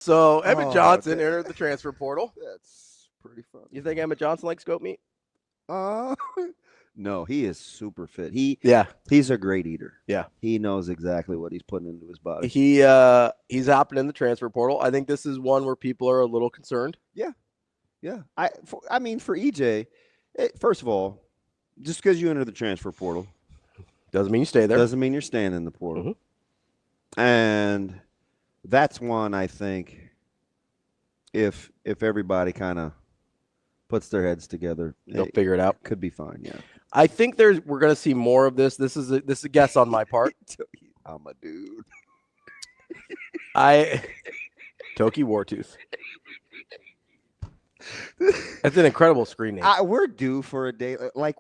So Emmett Johnson entered the transfer portal. That's pretty funny. You think Emmett Johnson likes goat meat? Uh, no, he is super fit. Yeah. He's a great eater. Yeah. He knows exactly what he's putting into his body. He's hopping in the transfer portal. I think this is one where people are a little concerned. Yeah. I mean, for EJ, first of all, just because you enter the transfer portal doesn't mean you stay there. Doesn't mean you're staying in the portal. Mm-hmm. And that's one I think if everybody kind of puts their heads together, they'll figure it out. Could be fine. Yeah. I think we're going to see more of this. This is a guess on my part. I'm a dude. Toki Wartooth. That's an incredible screen name. We're due for a day. Like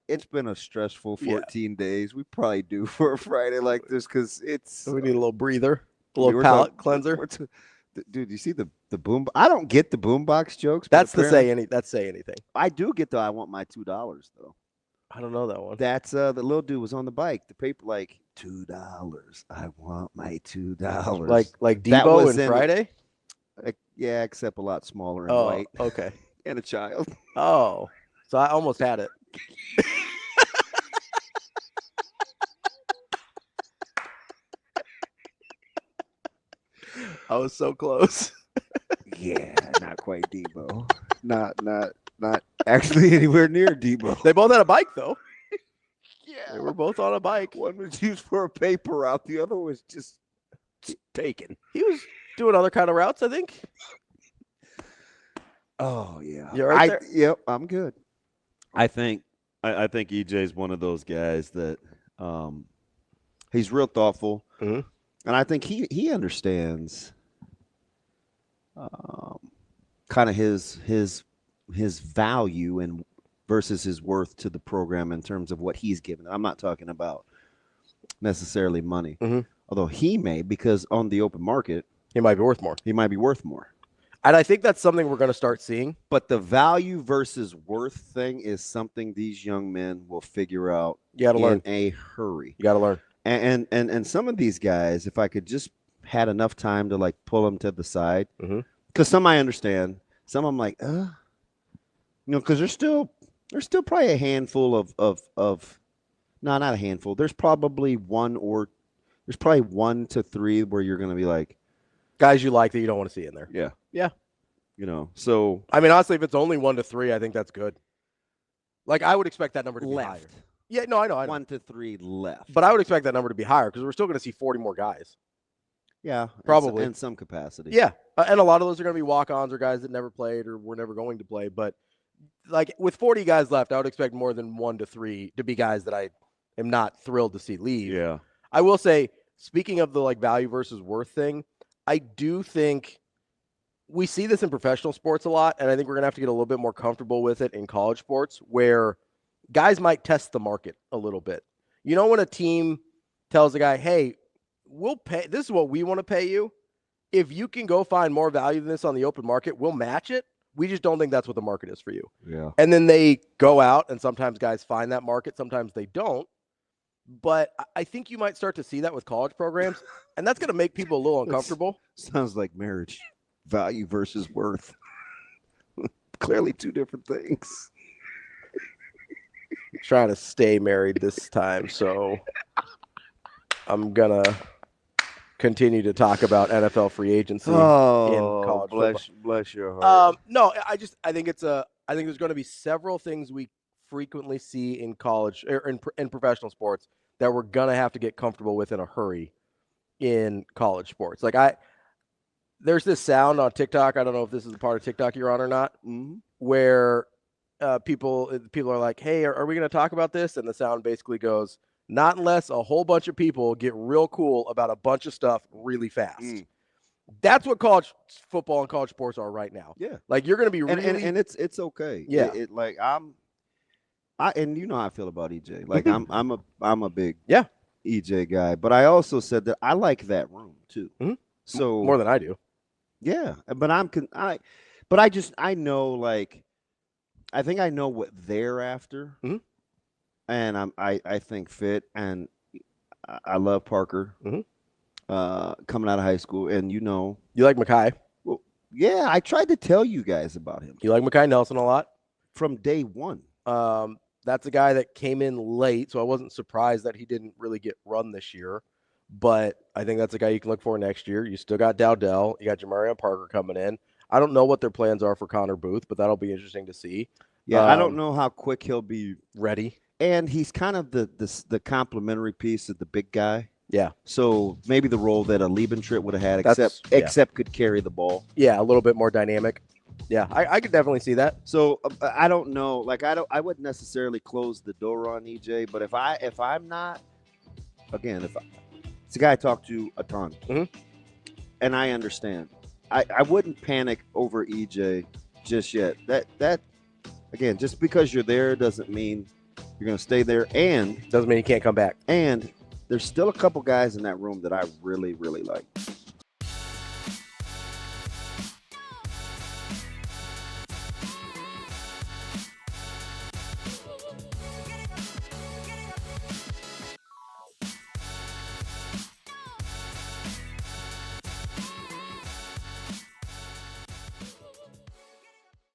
it's been a stressful 14 days. We probably due for a Friday like this because we need a little breather, a little palate cleanser. Dude, you see the boom? I don't get the boombox jokes. That's say anything. I do get I want my $2 though. I don't know that one. That's the little dude was on the bike. The paper like $2. I want my $2. Like Debo and Friday. Yeah, except a lot smaller and white. Okay. And a child. Oh, so I almost had it. I was so close. Yeah, not quite Debo. Not actually anywhere near Debo. They both had a bike though. Yeah, they were both on a bike. One was used for a paper route. The other was just taken. He was doing other kind of routes, I think. Oh yeah. You're right there? Yep, I'm good. I think EJ's one of those guys that he's real thoughtful, mm-hmm. and I think he understands kind of his value and versus his worth to the program in terms of what he's given. I'm not talking about necessarily money, mm-hmm. although he may, because on the open market he might be worth more. And I think that's something we're going to start seeing. But the value versus worth thing is something these young men will figure out in a hurry. You got to learn. And some of these guys, if I could just had enough time to like pull them to the side, mm-hmm. because some I understand, some I'm like, because there's still probably a handful of no, not a handful. There's probably one to three where you're going to be like, guys you like that you don't want to see in there. Yeah. Yeah. So. I mean, honestly, if it's only 1 to 3, I think that's good. Like, I would expect that number to be higher. Yeah, no, I know. 1 to 3 left. But I would expect that number to be higher because we're still going to see 40 more guys. Yeah. Probably. In some capacity. Yeah. And a lot of those are going to be walk-ons or guys that never played or were never going to play. But, like, with 40 guys left, I would expect more than 1 to 3 to be guys that I am not thrilled to see leave. Yeah. I will say, speaking of the, like, value versus worth thing, I do think we see this in professional sports a lot, and I think we're going to have to get a little bit more comfortable with it in college sports where guys might test the market a little bit. You know, when a team tells a guy, hey, we'll pay, this is what we want to pay you. If you can go find more value than this on the open market, we'll match it. We just don't think that's what the market is for you. Yeah. And then they go out, and sometimes guys find that market, sometimes they don't. But I think you might start to see that with college programs, and that's going to make people a little uncomfortable. Sounds like marriage. Value versus worth. Clearly two different things. Trying to stay married this time, so I'm going to continue to talk about NFL free agency in college football. Bless your heart. No, I think there's going to be several things we frequently see in college or in professional sports that we're going to have to get comfortable with in a hurry in college sports. Like there's this sound on TikTok. I don't know if this is a part of TikTok you're on or not, mm-hmm. where people are like, hey, are we going to talk about this? And the sound basically goes, not unless a whole bunch of people get real cool about a bunch of stuff really fast. Mm. That's what college football and college sports are right now. Yeah. Like you're going to be really. And it's okay. Yeah. And you know how I feel about EJ. Like I'm a big EJ guy, but I also said that I like that room too. Mm-hmm. So more than I do. Yeah, but I know, like, I think I know what they're after, mm-hmm. and I think fit, and I love Parker. Mm-hmm. coming out of high school, and You like Mackay? well, yeah, I tried to tell you guys about him You like Mackay Nelson a lot? from day one. That's a guy that came in late, so I wasn't surprised that he didn't really get run this year. But I think that's a guy you can look for next year. You still got Dowdell. You got Jamarion Parker coming in. I don't know what their plans are for Connor Booth, but that'll be interesting to see. Yeah, I don't know how quick he'll be ready. And he's kind of the complementary piece of the big guy. Yeah. So maybe the role that a Liebentritt would have had, Yeah. except could carry the ball. Yeah, a little bit more dynamic. Yeah, I could definitely see that. So I don't know. Like I wouldn't necessarily close the door on EJ, but if I'm not, again, it's a guy I talk to a ton, and I understand. I wouldn't panic over EJ just yet. That again, just because you're there doesn't mean you're going to stay there, and doesn't mean you can't come back. And there's still a couple guys in that room that I really, really like.